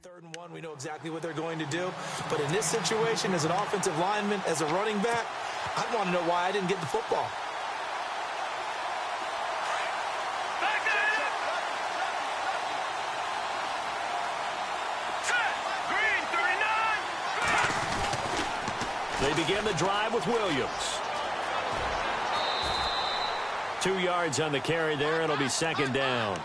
3rd and 1, we know exactly what they're going to do. But in this situation, as an offensive lineman, as a running back, I'd want to know why I didn't get the football. They begin the drive with Williams. 2 yards on the carry there. It'll be 2nd down.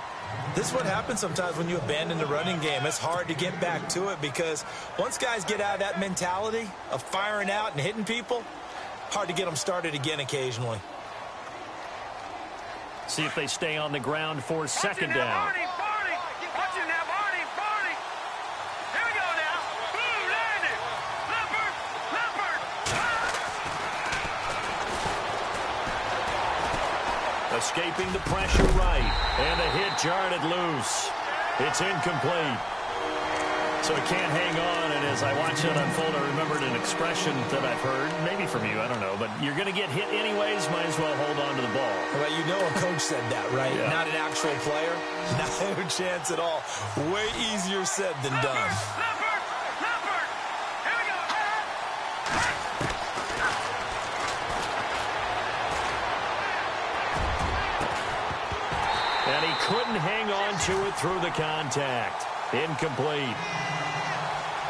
This is what happens sometimes when you abandon the running game. It's hard to get back to it because once guys get out of that mentality of firing out and hitting people, hard to get them started again occasionally. See if they stay on the ground for 2nd down. Escaping the pressure right. And the hit jarred it loose. It's incomplete. So it can't hang on. And as I watch it unfold, I remembered an expression that I've heard, maybe from you, I don't know. But you're going to get hit anyways, might as well hold on to the ball. Well, you know a coach said that, right? Yeah. Not an actual player. No chance at all. Way easier said than done. And he couldn't hang on to it through the contact. Incomplete.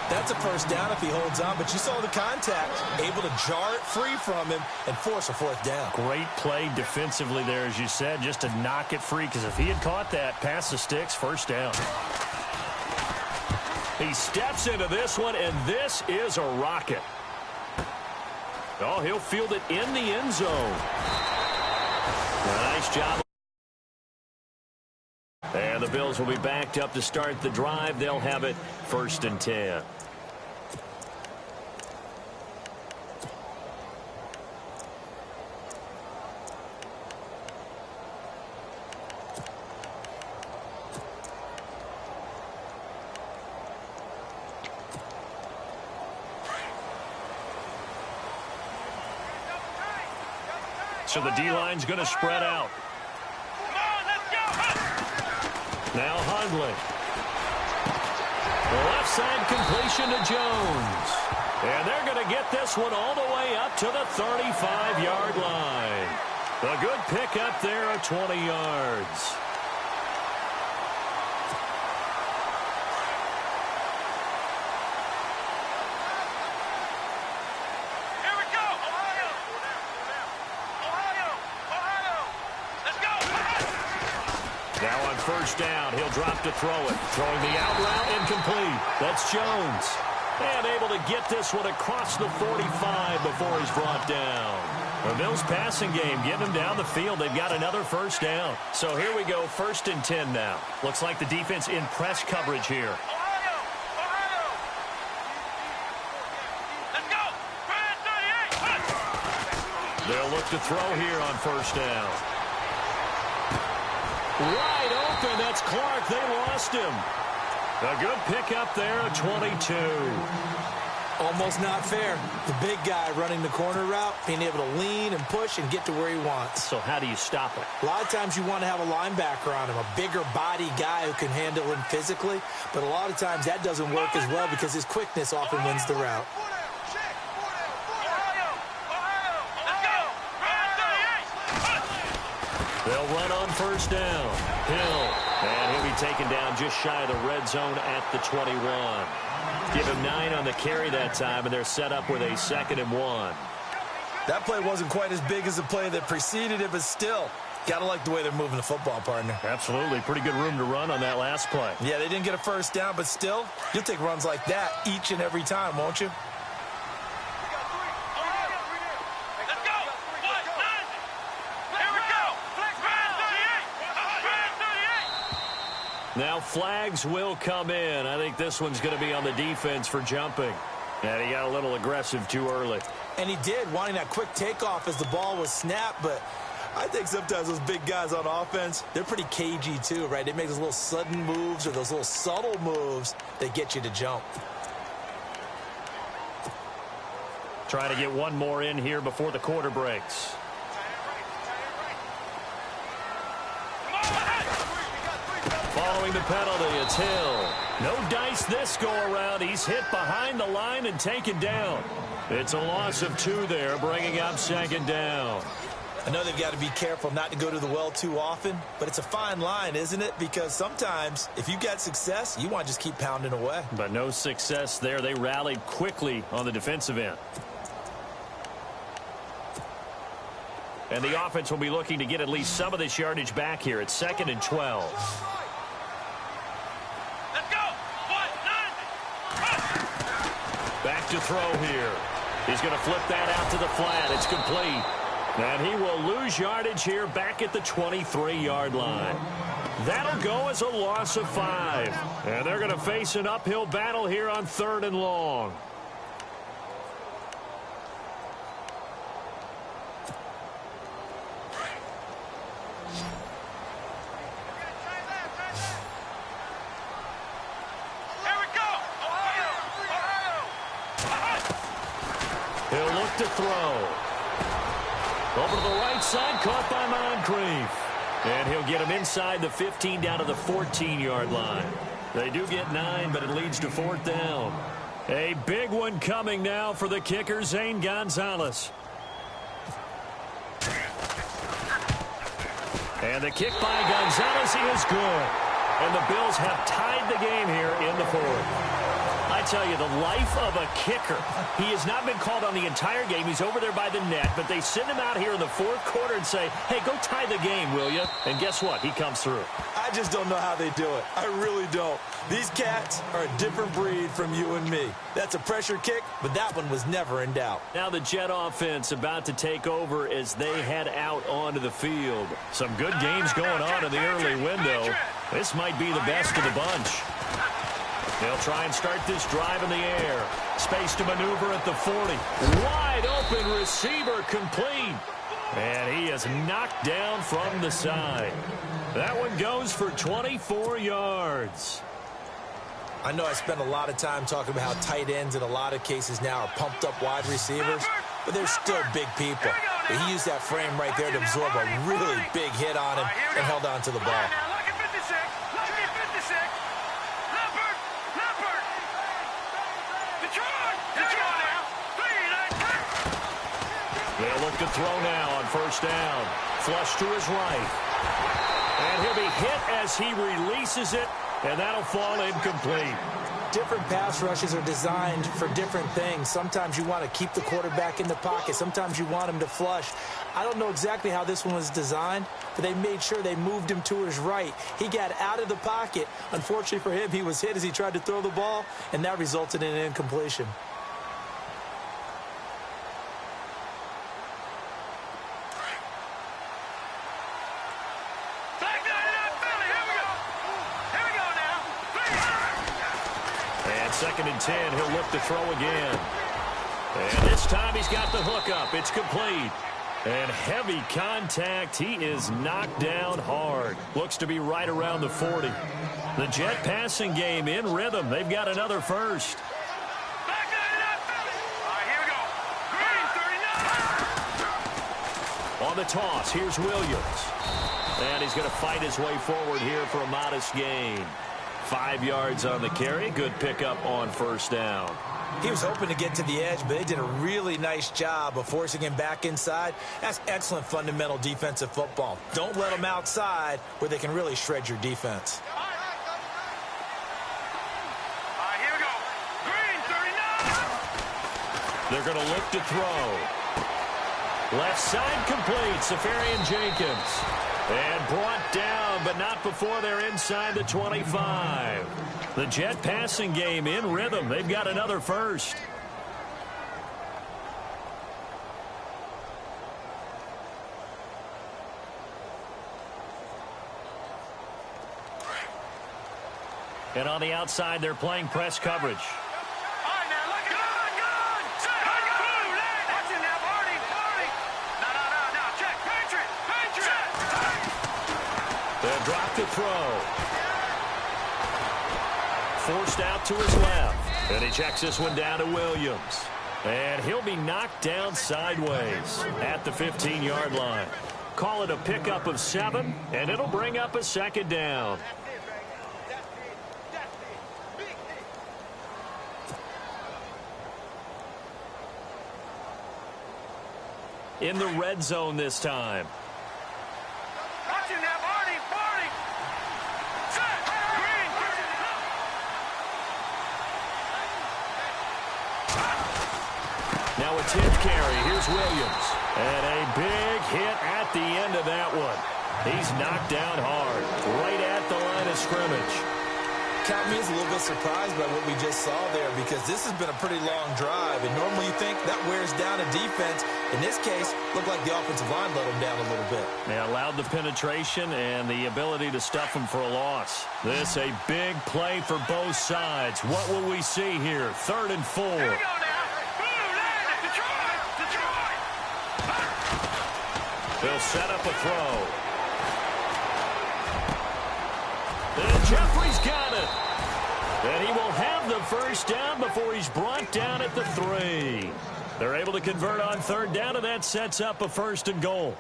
That's a 1st down if he holds on, but you saw the contact. Able to jar it free from him and force a 4th down. Great play defensively there, as you said, just to knock it free, because if he had caught that, past the sticks, 1st down. He steps into this one, and this is a rocket. Oh, he'll field it in the end zone. Nice job. And the Bills will be backed up to start the drive. They'll have it 1st and 10. So the D-line's going to spread out. Now Hundley. Left side completion to Jones. And they're going to get this one all the way up to the 35-yard line. A good pickup there of 20 yards. Now on 1st down, he'll drop to throw it. Throwing the out route, incomplete. That's Jones. And able to get this one across the 45 before he's brought down. The Bills passing game, getting him down the field. They've got another 1st down. So here we go, 1st and 10 now. Looks like the defense in press coverage here. They'll look to throw here on 1st down. Wide open. That's Clark. They lost him. A good pickup there at 22. Almost not fair. The big guy running the corner route, being able to lean and push and get to where he wants. So how do you stop it? A lot of times you want to have a linebacker on him, a bigger body guy who can handle him physically. But a lot of times that doesn't work as well because his quickness often wins the route. They'll run on 1st down. Hill. And he'll be taken down just shy of the red zone at the 21. Give him 9 on the carry that time, and they're set up with a 2nd and 1. That play wasn't quite as big as the play that preceded it, but still, got to like the way they're moving the football, partner. Absolutely. Pretty good room to run on that last play. Yeah, they didn't get a 1st down, but still, you'll take runs like that each and every time, won't you? Now flags will come in. I think this one's going to be on the defense for jumping. And he got a little aggressive too early. And he did, wanting that quick takeoff as the ball was snapped. But I think sometimes those big guys on offense, they're pretty cagey too, right? They make those little sudden moves or those little subtle moves that get you to jump. Trying to get one more in here before the quarter breaks. throwing the penalty. It's Hill. No dice this go-around. He's hit behind the line and taken down. It's a loss of 2 there, bringing up second down. I know they've got to be careful not to go to the well too often, but it's a fine line, isn't it? Because sometimes, if you got success, you want to just keep pounding away. But no success there. They rallied quickly on the defensive end. And the offense will be looking to get at least some of this yardage back here. It's 2nd and 12. Let's go! 1-9! Back to throw here. He's going to flip that out to the flat. It's complete. And he will lose yardage here back at the 23-yard line. That'll go as a loss of 5. And they're going to face an uphill battle here on 3rd and long. He'll look to throw. Over to the right side, caught by Moncrief. And he'll get him inside the 15 down to the 14-yard line. They do get 9, but it leads to 4th down. A big one coming now for the kicker, Zane Gonzalez. And the kick by Gonzalez is good. And the Bills have tied the game here in the 4th. I tell you, the life of a kicker. He has not been called on the entire game. He's over there by the net, but they send him out here in the 4th quarter and say, hey, go tie the game, will you? And guess what? He comes through. I just don't know how they do it. I really don't. These cats are a different breed from you and me. That's a pressure kick, but that one was never in doubt. Now the Jet offense about to take over as they head out onto the field. Some good games going on in the early window. This might be the best of the bunch. They'll try and start this drive in the air. Space to maneuver at the 40. Wide open receiver complete. And he is knocked down from the side. That one goes for 24 yards. I know I spent a lot of time talking about how tight ends in a lot of cases now are pumped up wide receivers, but they're still big people. But he used that frame right there to absorb a really big hit on him and held on to the ball. They'll look to throw now on 1st down. Flush to his right. And he'll be hit as he releases it, and that'll fall incomplete. Different pass rushes are designed for different things. Sometimes you want to keep the quarterback in the pocket. Sometimes you want him to flush. I don't know exactly how this one was designed, but they made sure they moved him to his right. He got out of the pocket. Unfortunately for him, he was hit as he tried to throw the ball, and that resulted in an incompletion. And 2nd and 10, he'll look to throw again. And this time he's got the hook up. It's complete. And heavy contact. He is knocked down hard. Looks to be right around the 40. The Jet passing game in rhythm. They've got another first. On the toss, here's Williams. And he's going to fight his way forward here for a modest gain. 5 yards on the carry. Good pickup on 1st down. He was hoping to get to the edge, but they did a really nice job of forcing him back inside. That's excellent fundamental defensive football. Don't let them outside where they can really shred your defense. Here we go. Green, 39. They're going to look to throw. Left side complete. Safarian Jenkins. And brought down, but not before they're inside the 25. The Jet passing game in rhythm. They've got another first. And on the outside, they're playing press coverage. They'll drop to throw. Forced out to his left. And he checks this one down to Williams. And he'll be knocked down sideways at the 15-yard line. Call it a pickup of 7, and it'll bring up a 2nd down. in the red zone this time. Watch it now, Barney, Barney. Set, green. Now a 10th carry. Here's Williams. And a big hit at the end of that one. He's knocked down hard, right at the line of scrimmage. Count me as a little bit surprised by what we just saw there, because this has been a pretty long drive, and normally you think that wears down a defense. In this case, looked like the offensive line let them down a little bit. They allowed the penetration and the ability to stuff them for a loss. This a big play for both sides. What will we see here? 3rd and 4. Here we go now. Blue line, Detroit, Detroit. They'll set up a throw. And Jeffrey's got it. And he will have the first down before he's brought down at the 3. They're able to convert on 3rd down, and that sets up a 1st and goal.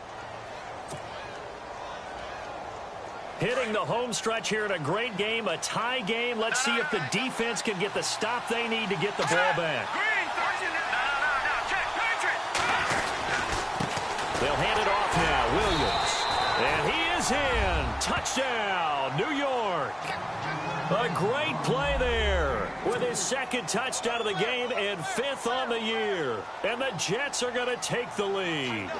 Hitting the home stretch here in a great game, a tie game. Let's see if the defense can get the stop they need to get the ball back. Green, no, check, Patriot. They'll hand it off now, Williams. And he is in. Touchdown, New York. A great play there with his 2nd touchdown of the game and 5th on the year. And the Jets are going to take the lead.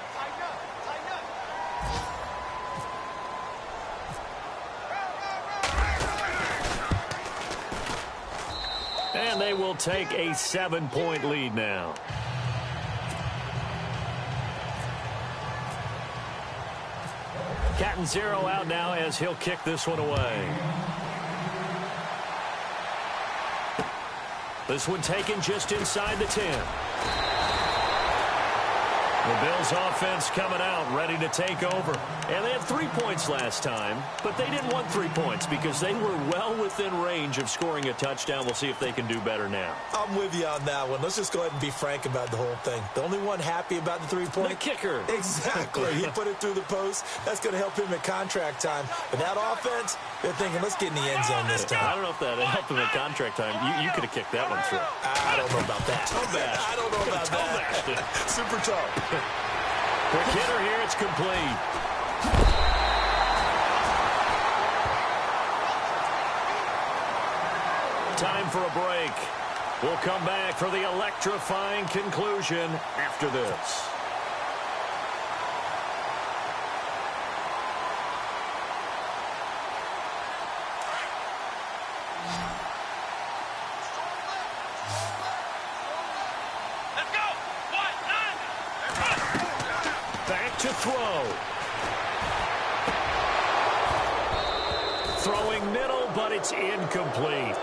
And they will take a 7-point lead now. Cat and 0 out now as he'll kick this one away. This one taken just inside the 10. The Bills offense coming out, ready to take over. And they had 3 points last time, but they didn't want 3 points because they were well within range of scoring a touchdown. We'll see if they can do better now. I'm with you on that one. Let's just go ahead and be frank about the whole thing. The only one happy about the 3-point? The kicker. Exactly. He put it through the post. That's going to help him at contract time. But that offense, they're thinking, let's get in the end zone this time. I don't know if that helped him at contract time. You could have kicked that one through. I don't know about that. I don't know about that. Super tough. Quick hitter here, it's complete. Time for a break. We'll come back for the electrifying conclusion after this. To throw. Throwing middle, but it's incomplete.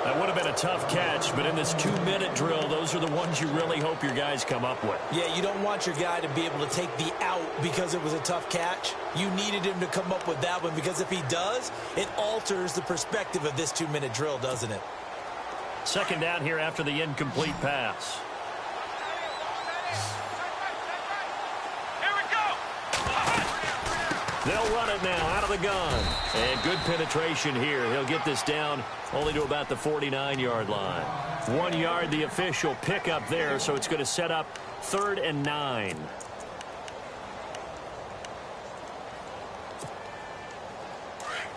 That would have been a tough catch, but in this 2-minute drill, those are the ones you really hope your guys come up with. Yeah, you don't want your guy to be able to take the out because it was a tough catch. You needed him to come up with that one, because if he does, it alters the perspective of this 2-minute drill, doesn't it? 2nd down here after the incomplete pass. They'll run it now out of the gun. And good penetration here. He'll get this down only to about the 49-yard line. 1 yard, the official pickup there, so it's going to set up 3rd and 9.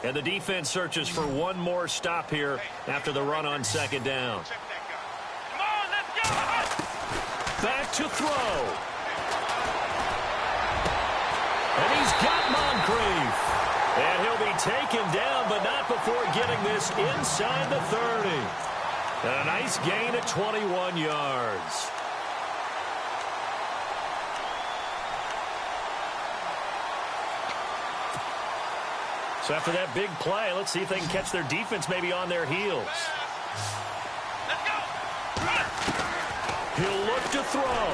And the defense searches for one more stop here after the run on 2nd down. Come on, let's go. Back to throw. And he's got Moncrief. And he'll be taken down, but not before getting this inside the 30. And a nice gain of 21 yards. So after that big play, let's see if they can catch their defense maybe on their heels. Let's go. Run. He'll look to throw.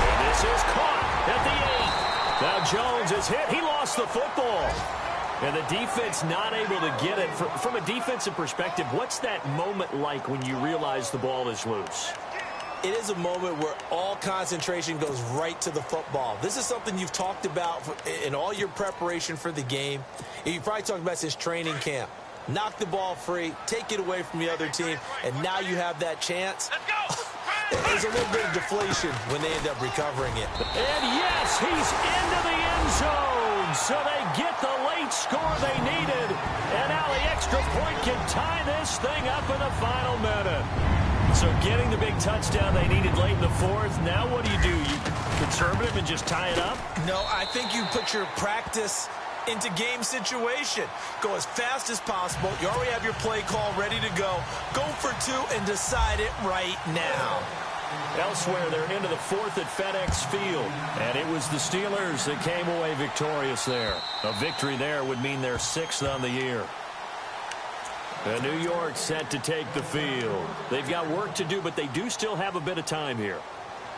And this is caught at the 8. Now Jones is hit. He lost the football. And the defense not able to get it. From a defensive perspective, what's that moment like when you realize the ball is loose? It is a moment where all concentration goes right to the football. This is something you've talked about in all your preparation for the game. You probably talked about since training camp. Knock the ball free, take it away from the other team, and now you have that chance. Let's go. There's a little bit of deflation when they end up recovering it. And yes, he's into the end zone. So they get the late score they needed. And now the extra point can tie this thing up in the final minute. So getting the big touchdown they needed late in the fourth. Now what do? You conservative and just tie it up? No, I think you put your practice into game situation. Go as fast as possible. You already have your play call ready to go. Go for two and decide it right now. Elsewhere, they're into the fourth at FedEx Field. And it was the Steelers that came away victorious there. A victory there would mean they're sixth on the year. And New York set to take the field. They've got work to do, but they do still have a bit of time here.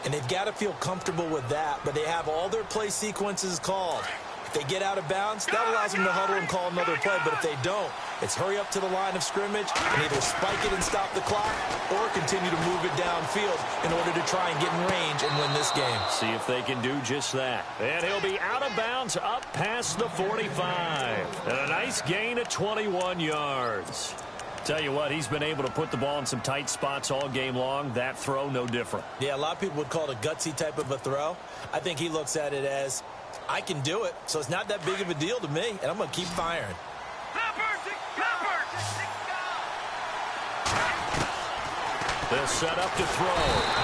And they've got to feel comfortable with that, but they have all their play sequences called. If they get out of bounds, that allows them to huddle and call another play. But if they don't, it's hurry up to the line of scrimmage and either spike it and stop the clock or continue to move it downfield in order to try and get in range and win this game. See if they can do just that. And he'll be out of bounds up past the 45. And a nice gain of 21 yards. Tell you what, he's been able to put the ball in some tight spots all game long. That throw, no different. Yeah, a lot of people would call it a gutsy type of a throw. I think he looks at it as, I can do it, so it's not that big of a deal to me, and I'm going to keep firing. They'll set up to throw,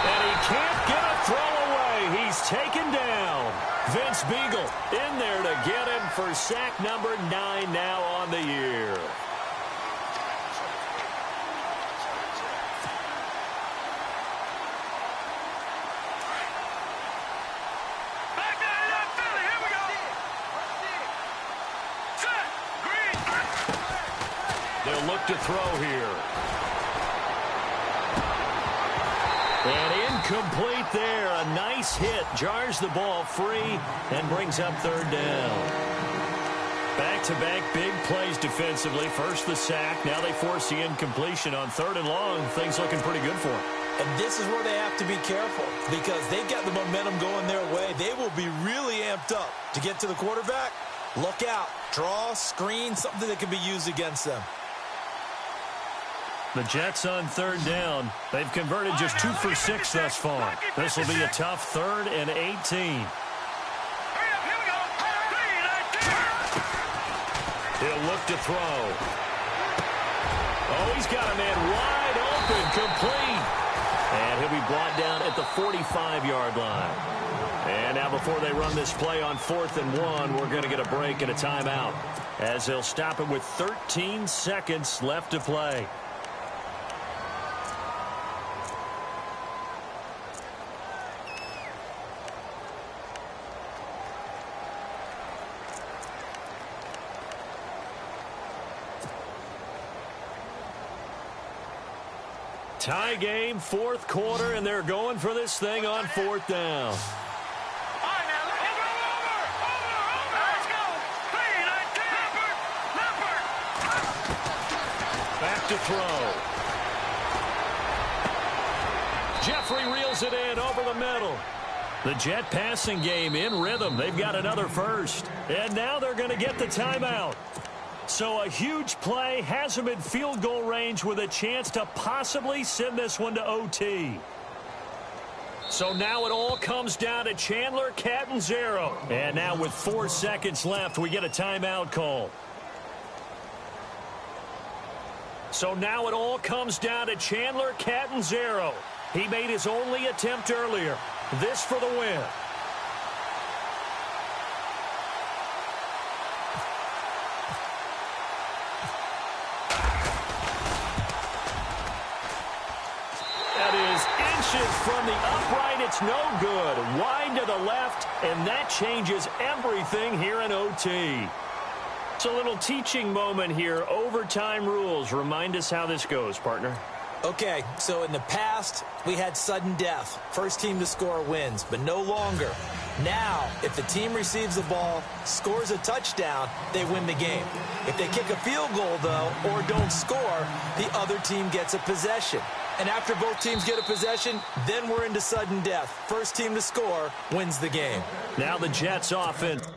and he can't get a throw away. He's taken down. Vince Beagle in there to get him for sack number 9 now on the year. They'll look to throw here. And incomplete there. A nice hit. Jars the ball free and brings up third down. Back-to-back big plays defensively. First the sack. Now they force the incompletion on third and long. Things looking pretty good for them. And this is where they have to be careful because they've got the momentum going their way. They will be really amped up to get to the quarterback. Look out. Draw, screen, something that can be used against them. The Jets on third down. They've converted just 2 for 6 thus far. This will be a tough 3rd and 18. He'll look to throw. Oh, he's got a man wide open, complete. And he'll be brought down at the 45-yard line. And now before they run this play on 4th and 1, we're going to get a break and a timeout as they'll stop it with 13 seconds left to play. Tie game, 4th quarter, and they're going for this thing on 4th down. Back to throw. Jeffrey reels it in over the middle. The Jet passing game in rhythm. They've got another first. And now they're going to get the timeout. So a huge play has them in field goal range with a chance to possibly send this one to OT. So now it all comes down to Chandler Catanzaro. And now with 4 seconds left, we get a timeout call. So now it all comes down to Chandler Catanzaro. He made his only attempt earlier. This for the win. From the upright, it's no good. Wide to the left, and that changes everything here in OT. It's a little teaching moment here. Overtime rules. Remind us how this goes, partner. Okay, so in the past, we had sudden death. First team to score wins, but no longer. Now, if the team receives the ball, scores a touchdown, they win the game. If they kick a field goal, though, or don't score, the other team gets a possession. And after both teams get a possession, then we're into sudden death. First team to score wins the game. Now the Jets offense.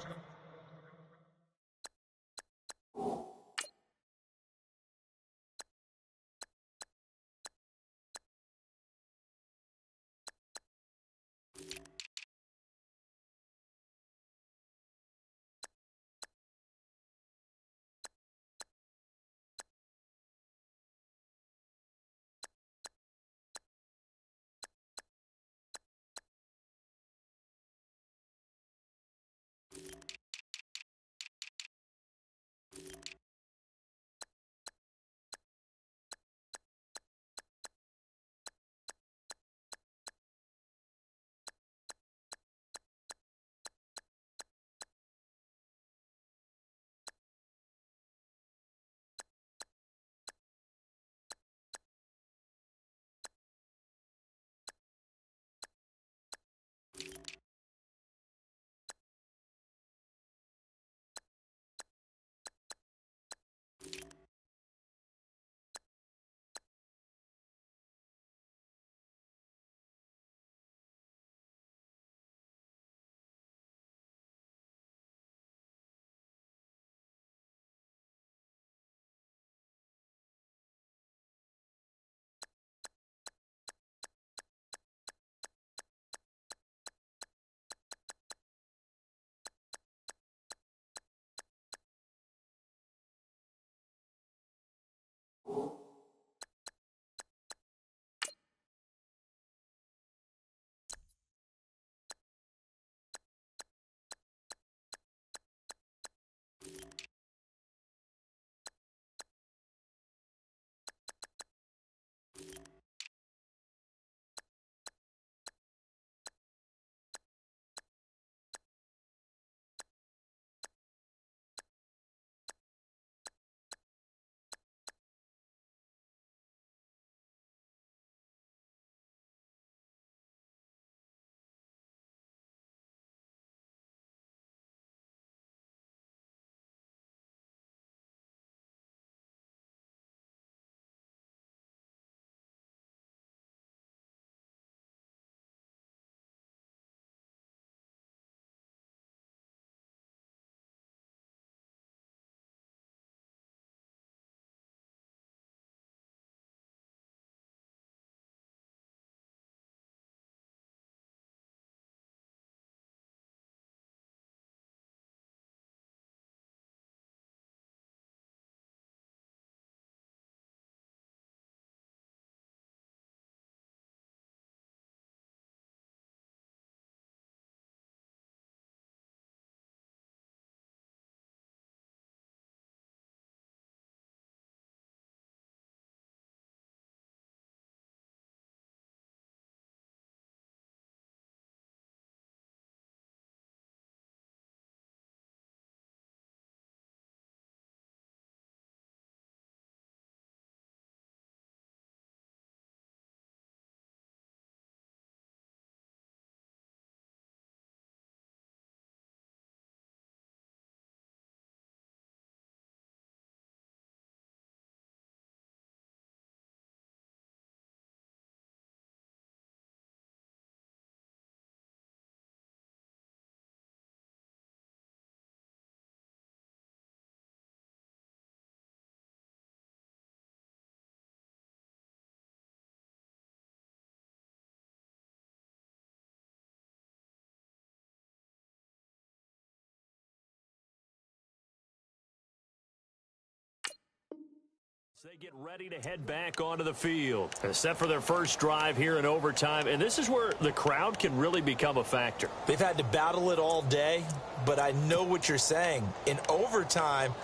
They get ready to head back onto the field. Set for their first drive here in overtime, and this is where the crowd can really become a factor. They've had to battle it all day, but I know what you're saying. In overtime,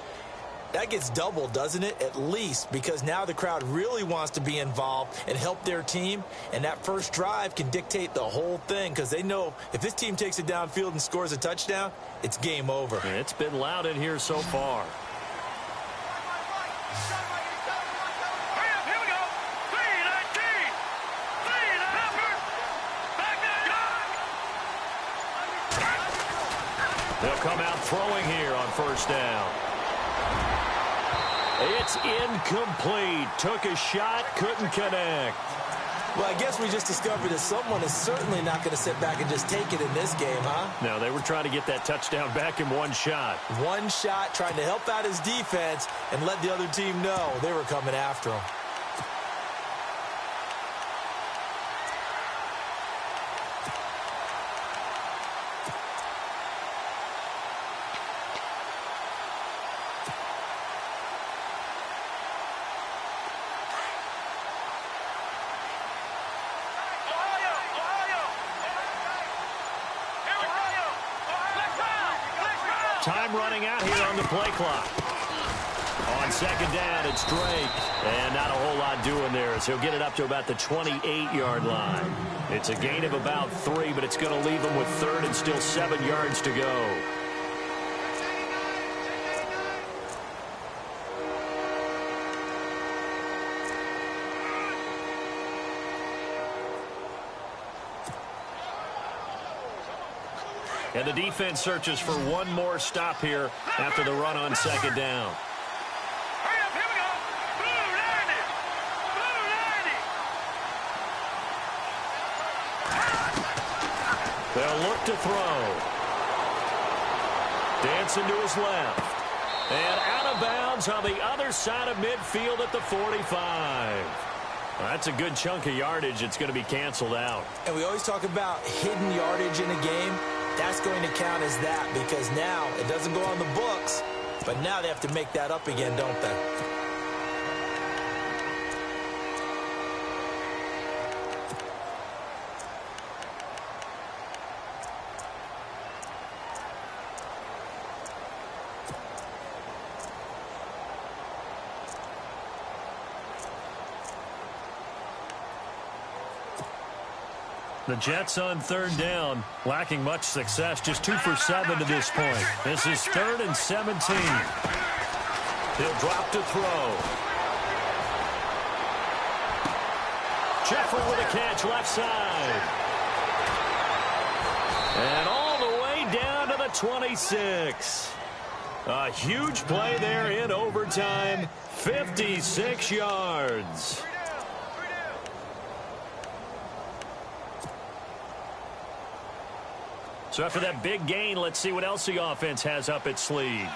that gets doubled, doesn't it? At least, because now the crowd really wants to be involved and help their team, and that first drive can dictate the whole thing because they know if this team takes it downfield and scores a touchdown, it's game over. And it's been loud in here so far. They'll come out throwing here on first down. It's incomplete. Took a shot, couldn't connect. Well, I guess we just discovered that someone is certainly not going to sit back and just take it in this game, huh? No, they were trying to get that touchdown back in one shot. One shot, trying to help out his defense and let the other team know they were coming after him. Time running out here on the play clock. On second down, it's Drake. And not a whole lot doing there as he'll get it up to about the 28-yard line. It's a gain of about 3, but it's going to leave him with third and still 7 yards to go. And the defense searches for one more stop here after the run on second down. Hurry up, here we go. Blue 90. They'll look to throw. Dancing to his left. And out of bounds on the other side of midfield at the 45. Well, that's a good chunk of yardage. It's going to be canceled out. And we always talk about hidden yardage in a game. That's going to count as that because now it doesn't go on the books, but now they have to make that up again, don't they? The Jets on third down, lacking much success, just 2 for 7 to this point. This is 3rd and 17. He'll drop to throw. Jeffrey with a catch left side. And all the way down to the 26. A huge play there in overtime, 56 yards. So after that big gain, let's see what else the offense has up its sleeve.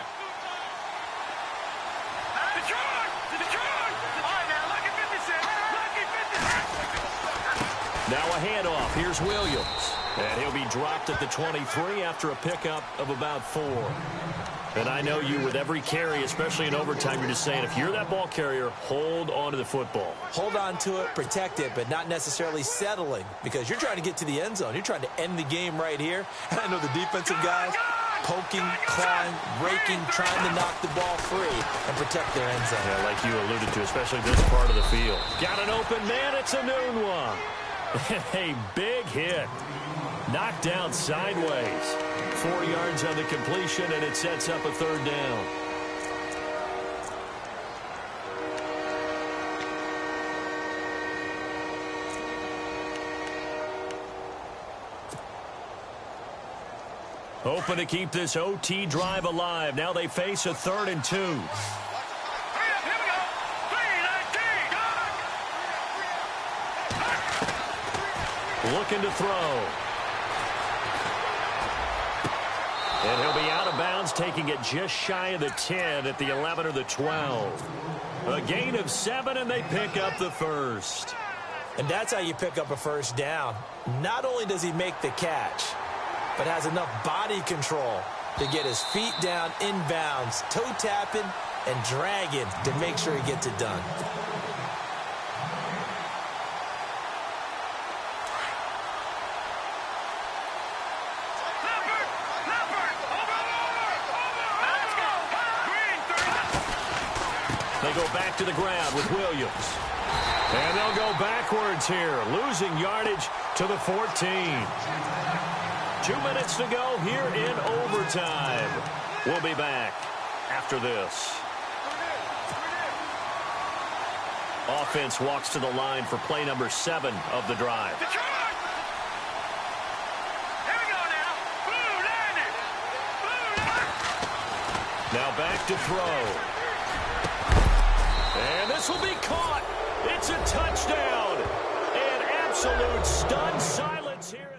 Now a handoff. Here's Williams. And he'll be dropped at the 23 after a pickup of about 4. And I know you, with every carry, especially in overtime, you're just saying, if you're that ball carrier, hold on to the football. Hold on to it, protect it, but not necessarily settling because you're trying to get to the end zone. You're trying to end the game right here. And I know the defensive guys poking, clawing, raking, trying to knock the ball free and protect their end zone. Yeah, like you alluded to, especially this part of the field. Got an open man. It's a noon one. A big hit. Knocked down sideways. 4 yards on the completion, and it sets up a third down. Hoping to keep this OT drive alive. Now they face a 3rd and 2. Hurry up, here we go. 3-19. Looking to throw. And he'll be out of bounds, taking it just shy of the 10 at the 11 or the 12. A gain of 7, and they pick up the first. And that's how you pick up a first down. Not only does he make the catch, but has enough body control to get his feet down inbounds, toe tapping, and drag it to make sure he gets it done. They go back to the ground with Williams. And they'll go backwards here, losing yardage to the 14. 2 minutes to go here in overtime. We'll be back after this. Offense walks to the line for play number 7 of the drive. Now back to throw. And this will be caught. It's a touchdown. An absolute stunned silence here.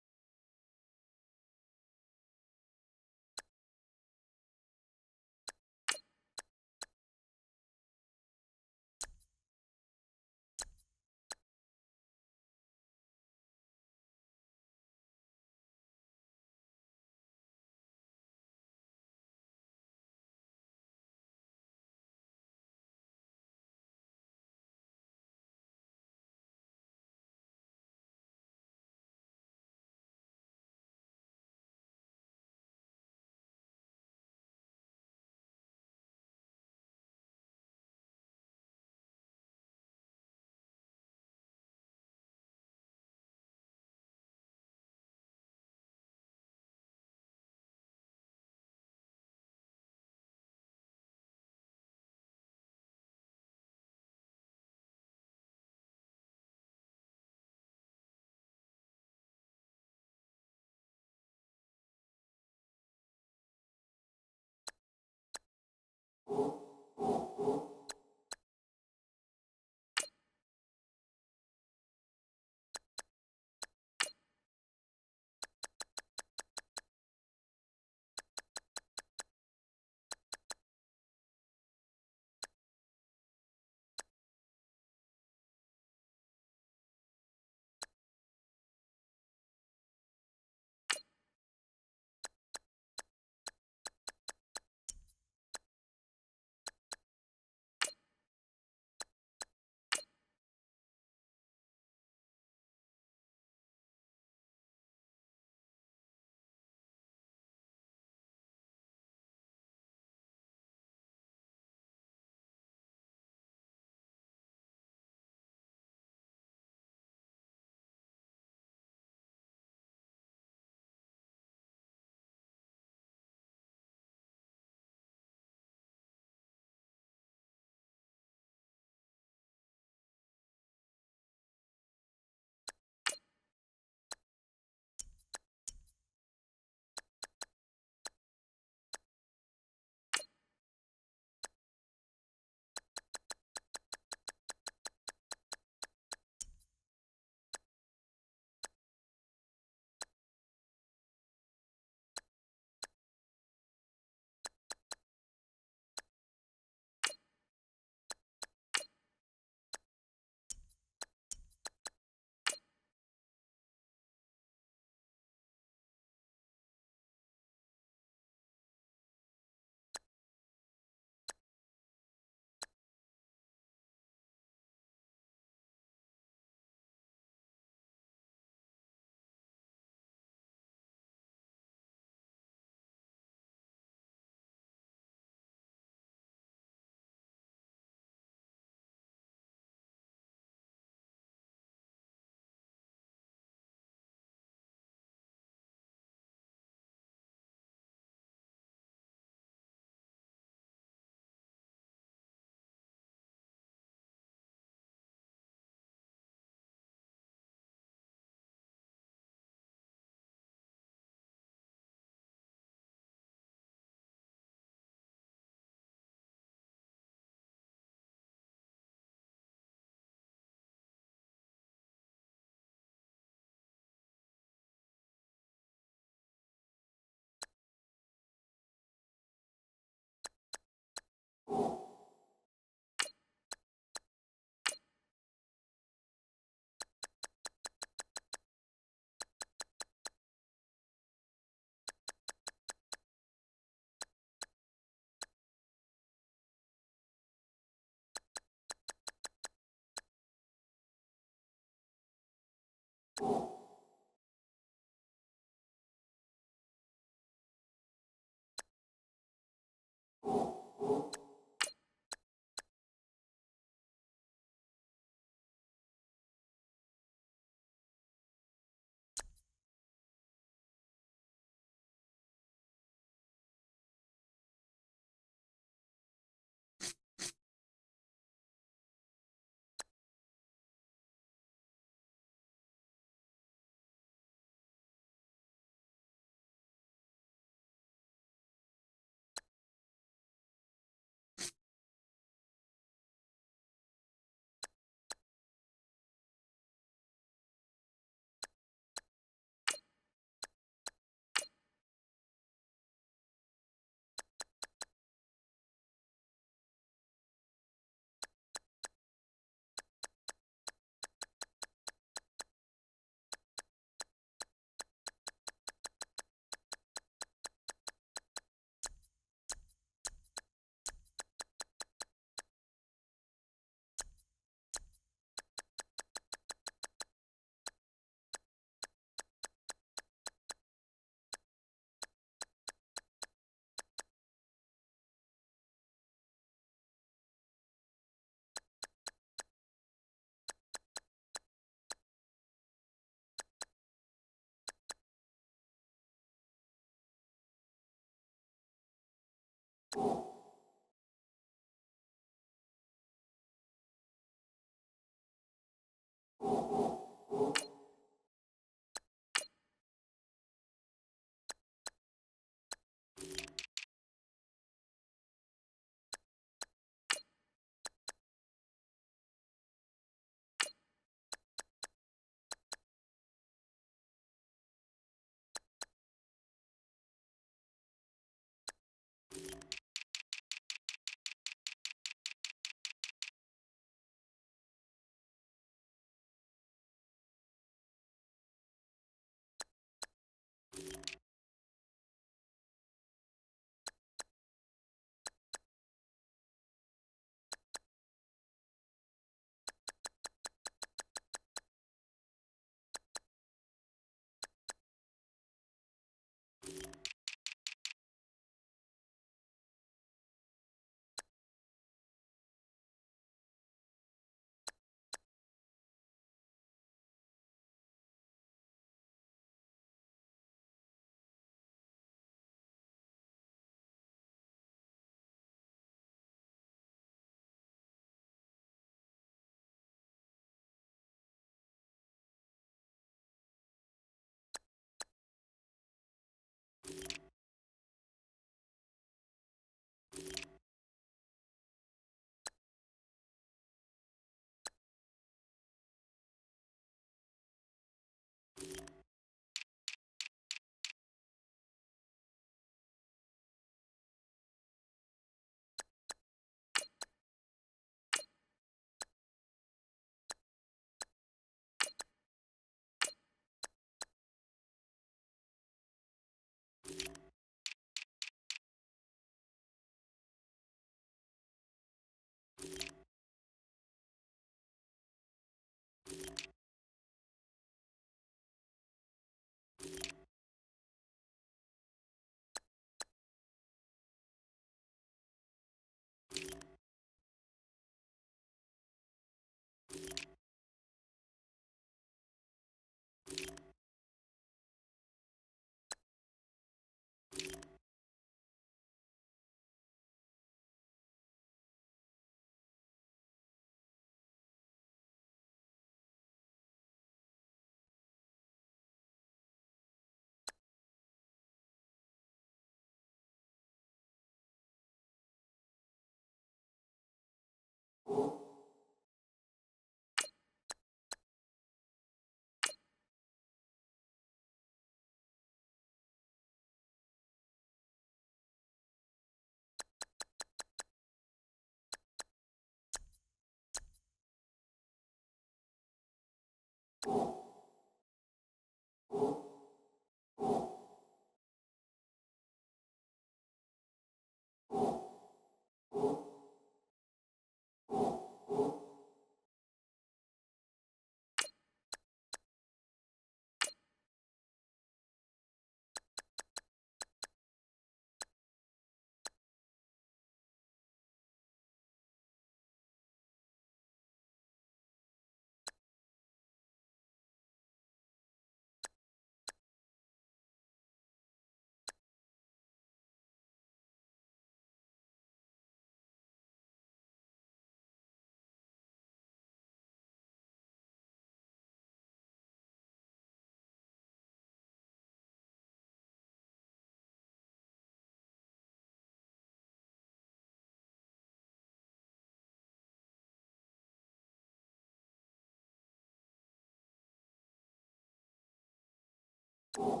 You